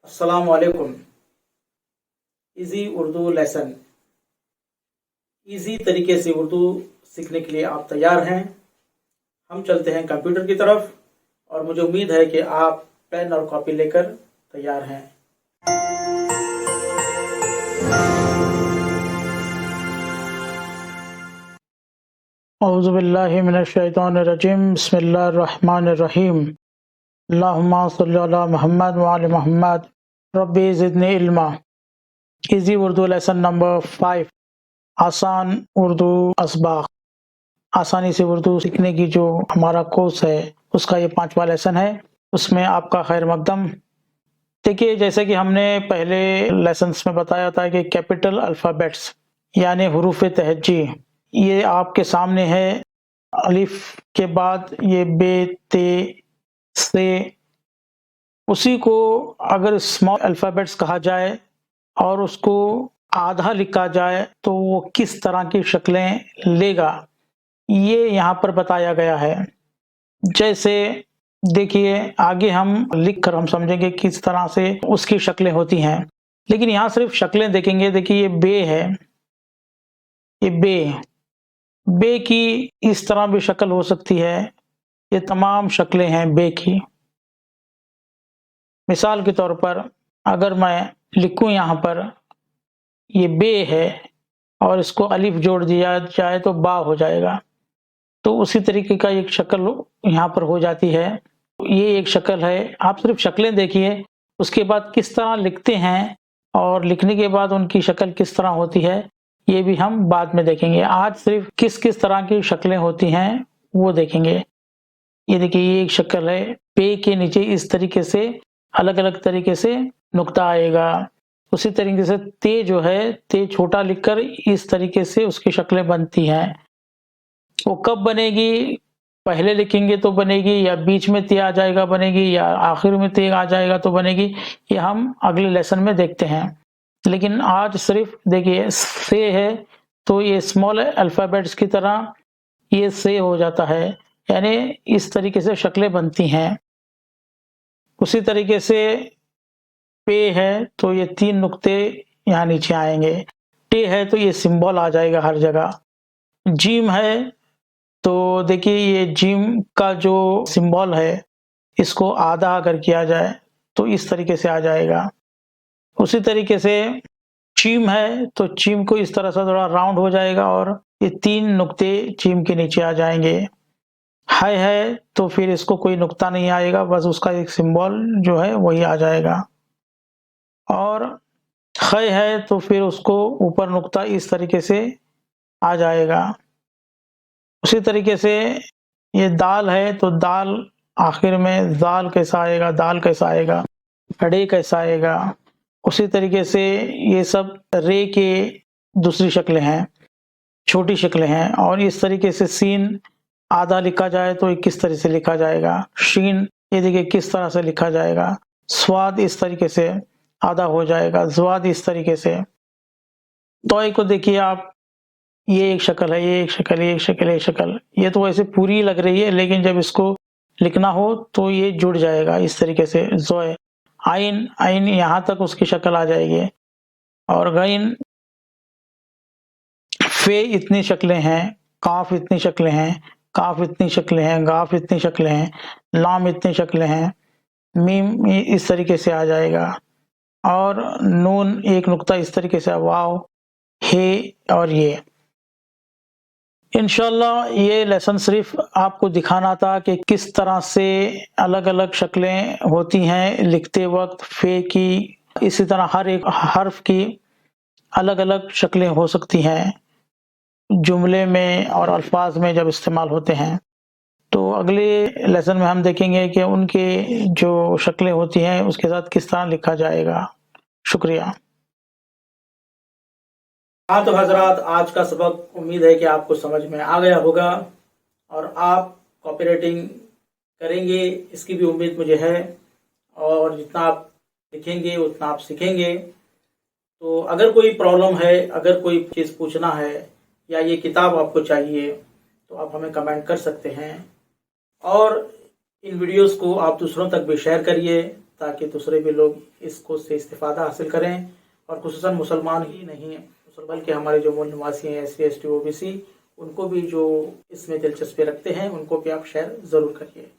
अस्सलाम वालेकुम। Easy Urdu lesson. Easy तरीके से उर्दू सीखने के लिए आप तैयार हैं? हम चलते हैं कंप्यूटर की तरफ और मुझे उम्मीद है कि आप पेन और कॉपी लेकर तैयार हैं। औज़ु बिल्लाहि मिनश शैतानिर रजीम। बिस्मिल्लाहिर रहमानिर रहीम। अल्लाहुम्मा सल्लि अला मुहम्मद व आलि मुहम्मद। रब्बी ज़िदनी इल्मा। Easy Urdu lesson number 5। आसान उर्दू असबाक। आसानी से उर्दू सीखने की जो हमारा कोर्स है उसका ये 5वां लेसन है। उसमें आपका खैर मकदम। देखिए, जैसे कि हमने पहले लेसन्स में बताया था कि कैपिटल अल्फ़ाबेट्स यानी हुरूफ तहज्जी ये आपके सामने है। अलिफ के बाद ये बे, ते, से, उसी को अगर स्मॉल अल्फ़ाबेट्स कहा जाए और उसको आधा लिखा जाए तो वो किस तरह की शक्लें लेगा, ये यहाँ पर बताया गया है। जैसे देखिए, आगे हम लिखकर हम समझेंगे किस तरह से उसकी शक्लें होती हैं, लेकिन यहाँ सिर्फ शक्लें देखेंगे। देखिए, ये बे है, ये बे की इस तरह भी शक्ल हो सकती है। ये तमाम शक्लें हैं बे की। मिसाल के तौर पर अगर मैं लिखूं यहाँ पर ये बे है और इसको अलिफ जोड़ दिया जाए तो बा हो जाएगा, तो उसी तरीके का एक शक्ल यहाँ पर हो जाती है। ये एक शक्ल है। आप सिर्फ शक्लें देखिए, उसके बाद किस तरह लिखते हैं और लिखने के बाद उनकी शक्ल किस तरह होती है ये भी हम बाद में देखेंगे। आज सिर्फ किस किस तरह की शक्लें होती हैं वो देखेंगे। ये देखिए, ये एक शक्ल है। पे के नीचे इस तरीके से अलग अलग तरीके से नुक्ता आएगा। उसी तरीके से ते जो है, ते छोटा लिखकर इस तरीके से उसकी शक्लें बनती हैं। वो कब बनेगी, पहले लिखेंगे तो बनेगी, या बीच में ते आ जाएगा बनेगी, या आखिर में ते आ जाएगा तो बनेगी, ये हम अगले लेसन में देखते हैं। लेकिन आज सिर्फ देखिए, से है तो ये स्मॉल अल्फ़ाबेट्स की तरह ये से हो जाता है, यानी इस तरीके से शक्लें बनती हैं। उसी तरीके से पे है तो ये 3 नुक्ते यहाँ नीचे आएंगे। टे है तो ये सिंबल आ जाएगा हर जगह। जीम है तो देखिए, ये जिम का जो सिंबल है इसको आधा अगर किया जाए तो इस तरीके से आ जाएगा। उसी तरीके से चीम है तो चीम को इस तरह से थोड़ा राउंड हो जाएगा और ये 3 नुक्ते चीम के नीचे आ जाएंगे। है तो फिर इसको कोई नुक्ता नहीं आएगा, बस उसका एक सिंबल जो है वही आ जाएगा। और है तो फिर उसको ऊपर नुक्ता इस तरीके से आ जाएगा। उसी तरीके से ये दाल है तो दाल आखिर में दाल कैसा आएगा, दाल कैसा आएगा, रे कैसा आएगा। उसी तरीके से ये सब रे के दूसरी शक्लें हैं, छोटी शक्लें हैं। और इस तरीके से सीन आधा लिखा जाए तो किस तरह से लिखा जाएगा, शीन ये देखिए किस तरह से लिखा जाएगा, स्वाद इस तरीके से आधा हो जाएगा, ज़्वाद इस तरीके से। तोय को देखिए आप, ये एक शक्ल है, ये एक शक्ल, ये एक शक्ल, ये शक्ल। ये तो वैसे पूरी लग रही है, लेकिन जब इसको लिखना हो तो ये जुड़ जाएगा इस तरीके से। ज़ोय, आइन, आइन यहाँ तक उसकी शक्ल आ जाएगी। और गैन, फे इतनी शक्लें हैं, काफ इतनी शक्लें हैं, काफ इतनी शक्लें हैं, गाफ इतनी शक्लें हैं, लाम इतनी शक्लें हैं, मीम इस तरीके से आ जाएगा। और नून एक नुक्ता इस तरीके से, वाव, हे और ये। इंशाल्लाह ये लेसन सिर्फ आपको दिखाना था कि किस तरह से अलग अलग शक्लें होती हैं लिखते वक्त फे की। इसी तरह हर एक हर्फ की अलग अलग शक्लें हो सकती हैं जुमले में और अल्फाज में जब इस्तेमाल होते हैं। तो अगले लेसन में हम देखेंगे कि उनके जो शक्लें होती हैं उसके साथ किस तरह लिखा जाएगा। शुक्रिया। हाँ तो हजरात, आज का सबक उम्मीद है कि आपको समझ में आ गया होगा और आप कॉपी राइटिंग करेंगे, इसकी भी उम्मीद मुझे है। और जितना आप लिखेंगे उतना आप सीखेंगे। तो अगर कोई प्रॉब्लम है, अगर कोई चीज़ पूछना है या ये किताब आपको चाहिए तो आप हमें कमेंट कर सकते हैं। और इन वीडियोस को आप दूसरों तक भी शेयर करिए ताकि दूसरे भी लोग इसको से इस्तिफ़ादा हासिल करें, और खुसूसन मुसलमान ही नहीं बल्कि हमारे जो मूल निवासी हैं SC ST OBC उनको भी जो इसमें दिलचस्पी रखते हैं उनको भी आप शेयर ज़रूर करिए।